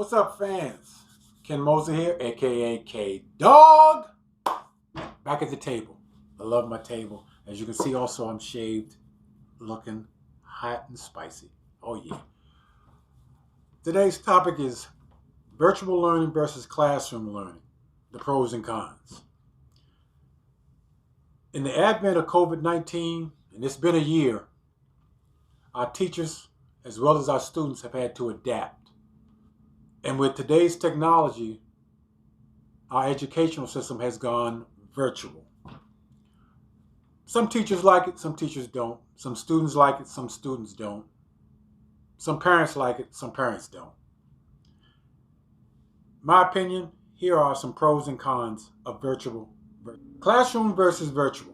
What's up, fans? Ken Moser here, aka K Dog, back at the table. I love my table. As you can see, also I'm shaved, looking hot and spicy. Oh yeah. Today's topic is virtual learning versus classroom learning, the pros and cons. In the advent of COVID-19, and it's been a year, our teachers as well as our students have had to adapt. And with today's technology, our educational system has gone virtual. Some teachers like it, some teachers don't. Some students like it, some students don't. Some parents like it, some parents don't. My opinion, here are some pros and cons of virtual. Classroom versus virtual.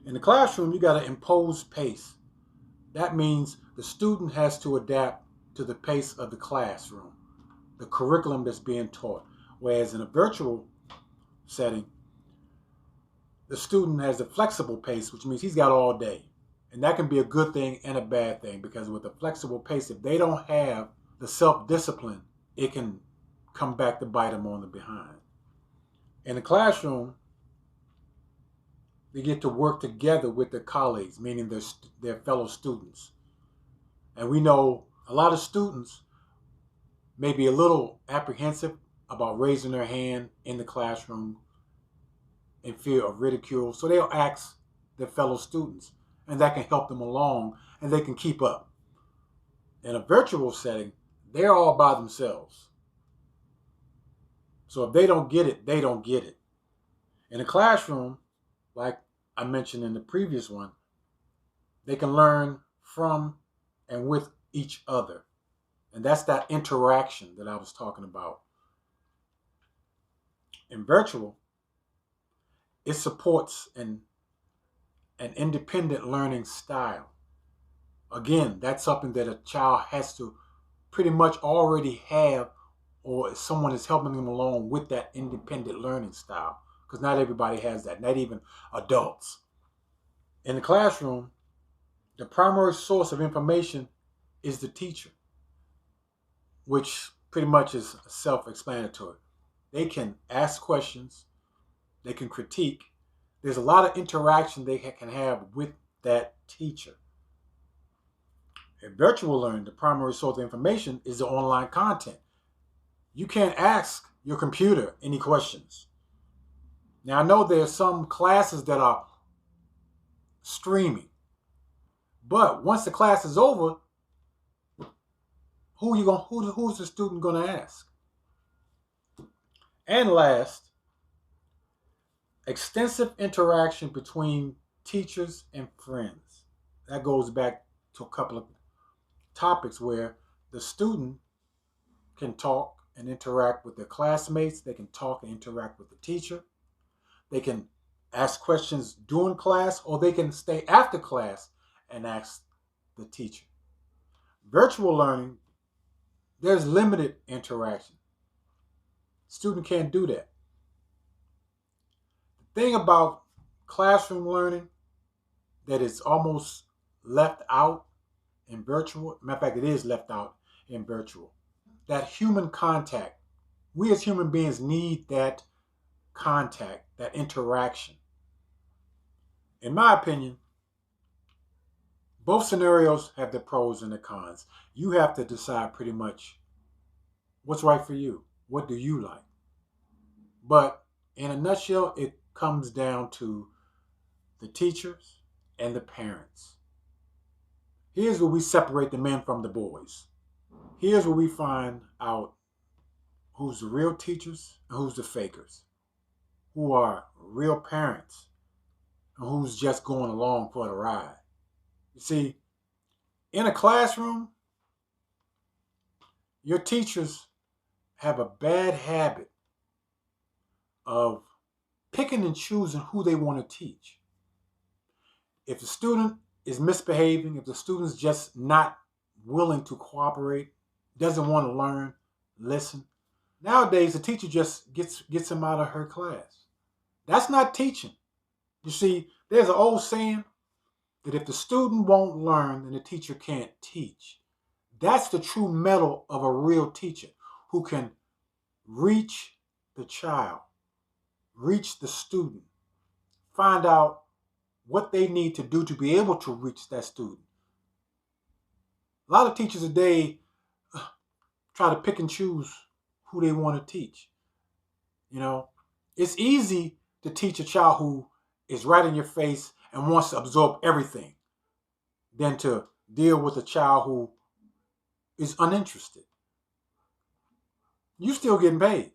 In the classroom, you got to impose pace. That means the student has to adapt to the pace of the classroom, the curriculum that's being taught. Whereas in a virtual setting, the student has a flexible pace, which means he's got all day. And that can be a good thing and a bad thing, because with a flexible pace, if they don't have the self-discipline, it can come back to bite them on the behind. In the classroom, they get to work together with their colleagues, meaning their fellow students. And we know a lot of students may be a little apprehensive about raising their hand in the classroom in fear of ridicule. So they'll ask their fellow students, and that can help them along and they can keep up. In a virtual setting, they're all by themselves. So if they don't get it, they don't get it. In a classroom, like I mentioned in the previous one, they can learn from and with each other. And that's that interaction that I was talking about. In virtual, it supports an independent learning style. Again, that's something that a child has to pretty much already have, or someone is helping them along with that independent learning style, because not everybody has that, not even adults. In the classroom, the primary source of information is the teacher, which pretty much is self-explanatory. They can ask questions, they can critique. There's a lot of interaction they can have with that teacher. In virtual learning, the primary source of information is the online content. You can't ask your computer any questions. Now, I know there are some classes that are streaming, but once the class is over, who's the student going to ask? And last, extensive interaction between teachers and friends. That goes back to a couple of topics where the student can talk and interact with their classmates. They can talk and interact with the teacher. They can ask questions during class, or they can stay after class and ask the teacher. Virtual learning, there's limited interaction. Student can't do that. The thing about classroom learning that is almost left out in virtual, matter of fact, it is left out in virtual, that human contact. We as human beings need that contact, that interaction. In my opinion, both scenarios have the pros and the cons. You have to decide pretty much what's right for you. What do you like? But in a nutshell, it comes down to the teachers and the parents. Here's where we separate the men from the boys. Here's where we find out who's the real teachers and who's the fakers, who are real parents and who's just going along for the ride. You see, in a classroom, your teachers have a bad habit of picking and choosing who they want to teach. If the student is misbehaving, if the student's just not willing to cooperate, doesn't want to learn, listen, nowadays the teacher just gets him out of her class. That's not teaching. You see, there's an old saying that if the student won't learn, then the teacher can't teach. That's the true mettle of a real teacher who can reach the child, reach the student, find out what they need to do to be able to reach that student. A lot of teachers today try to pick and choose who they want to teach. You know, it's easy to teach a child who is right in your face and wants to absorb everything than to deal with a child who is uninterested. You still getting paid.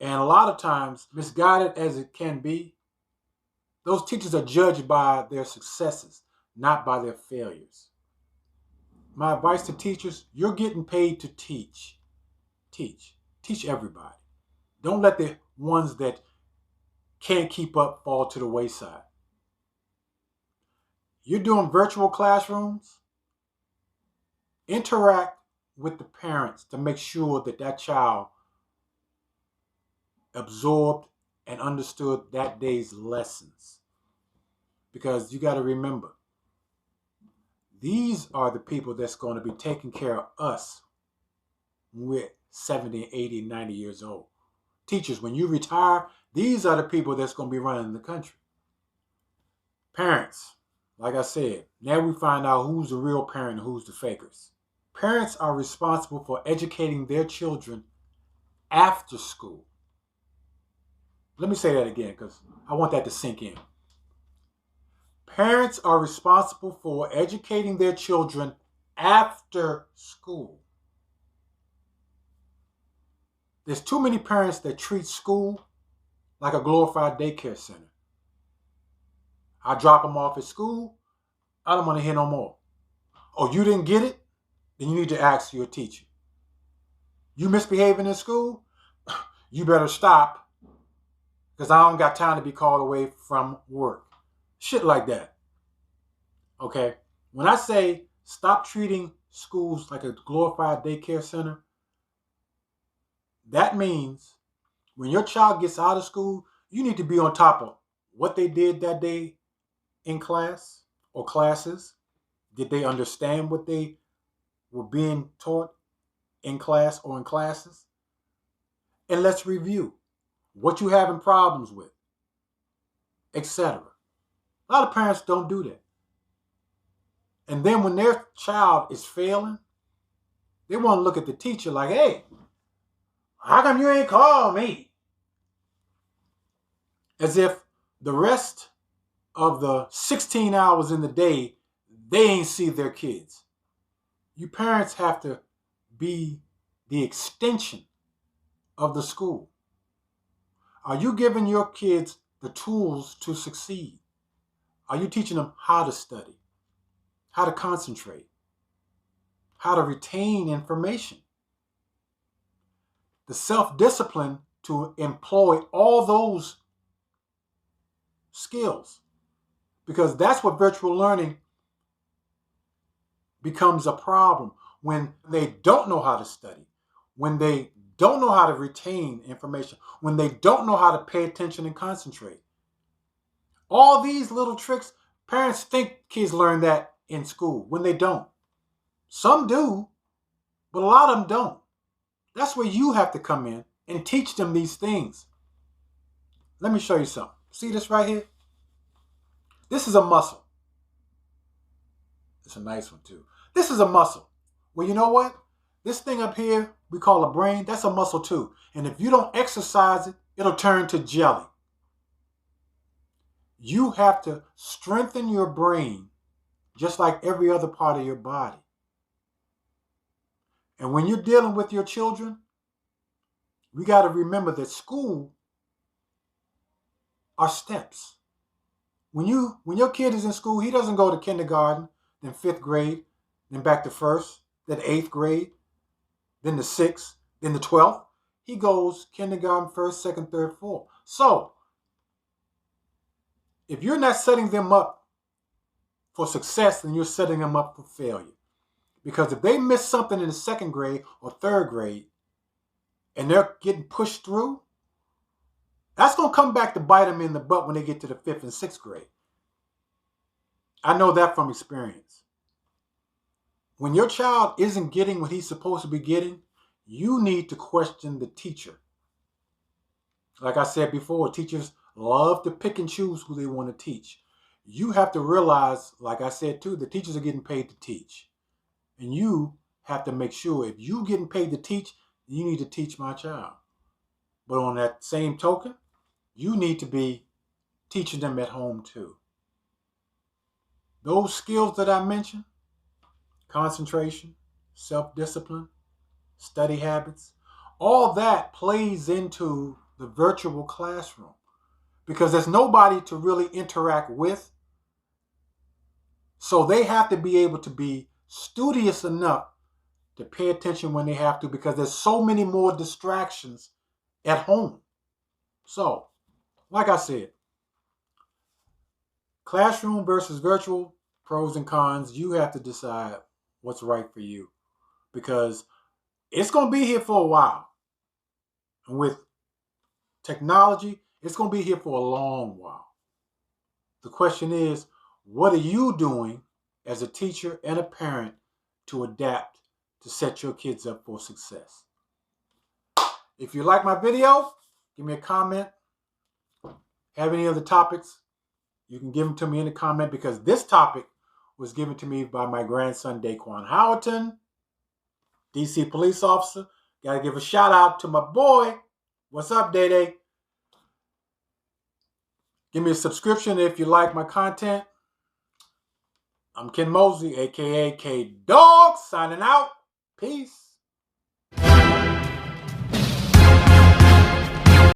And a lot of times, misguided as it can be, those teachers are judged by their successes, not by their failures. My advice to teachers, you're getting paid to teach. Teach. Teach everybody. Don't let the ones that can't keep up fall to the wayside. You're doing virtual classrooms, interact with the parents to make sure that that child absorbed and understood that day's lessons. Because you got to remember, these are the people that's going to be taking care of us when we're 70, 80, 90 years old. Teachers, when you retire, these are the people that's going to be running the country. Parents, like I said, now we find out who's the real parent and who's the fakers. Parents are responsible for educating their children after school. Let me say that again because I want that to sink in. Parents are responsible for educating their children after school. There's too many parents that treat school like a glorified daycare center. I drop them off at school. I don't want to hear no more. Oh, you didn't get it? Then you need to ask your teacher. You misbehaving in school? You better stop because I don't got time to be called away from work. Shit like that. Okay? When I say stop treating schools like a glorified daycare center, that means when your child gets out of school, you need to be on top of what they did that day in class or classes. Did they understand what they were being taught in class or in classes? And let's review what you having problems with, etc. A lot of parents don't do that. And then when their child is failing, they want to look at the teacher like, hey, how come you ain't called me? As if the rest of the 16 hours in the day, they ain't see their kids. You parents have to be the extension of the school. Are you giving your kids the tools to succeed? Are you teaching them how to study, how to concentrate, how to retain information? The self-discipline to employ all those skills. Because that's what virtual learning becomes a problem when they don't know how to study, when they don't know how to retain information, when they don't know how to pay attention and concentrate. All these little tricks, parents think kids learn that in school when they don't. Some do, but a lot of them don't. That's where you have to come in and teach them these things. Let me show you something. See this right here? This is a muscle. It's a nice one too. This is a muscle. Well, you know what? This thing up here we call a brain, that's a muscle too. And if you don't exercise it, it'll turn to jelly. You have to strengthen your brain just like every other part of your body. And when you're dealing with your children, we got to remember that school are steps. When your kid is in school, he doesn't go to kindergarten, then 5th grade, then back to 1st, then 8th grade, then the 6th, then the 12th. He goes kindergarten, 1st, 2nd, 3rd, 4th. So, if you're not setting them up for success, then you're setting them up for failure. Because if they miss something in the 2nd grade or 3rd grade, and they're getting pushed through, that's going to come back to bite them in the butt when they get to the 5th and 6th grade. I know that from experience. when your child isn't getting what he's supposed to be getting, you need to question the teacher. Like I said before, teachers love to pick and choose who they want to teach. You have to realize, like I said too, the teachers are getting paid to teach. And you have to make sure if you're getting paid to teach, you need to teach my child. But on that same token, you need to be teaching them at home too. Those skills that I mentioned, concentration, self-discipline, study habits, all that plays into the virtual classroom because there's nobody to really interact with. So they have to be able to be studious enough to pay attention when they have to because there's so many more distractions at home. So, like I said, classroom versus virtual, pros and cons, you have to decide what's right for you because it's going to be here for a while. And with technology, it's going to be here for a long while. The question is, what are you doing as a teacher and a parent to adapt to set your kids up for success? If you like my video, give me a comment. Have any other topics, you can give them to me in the comment because this topic was given to me by my grandson, Daquan Howerton, DC police officer. Got to give a shout out to my boy. What's up, Day-Day? Give me a subscription if you like my content. I'm Ken Mosley, a.k.a. K-Dog, signing out. Peace.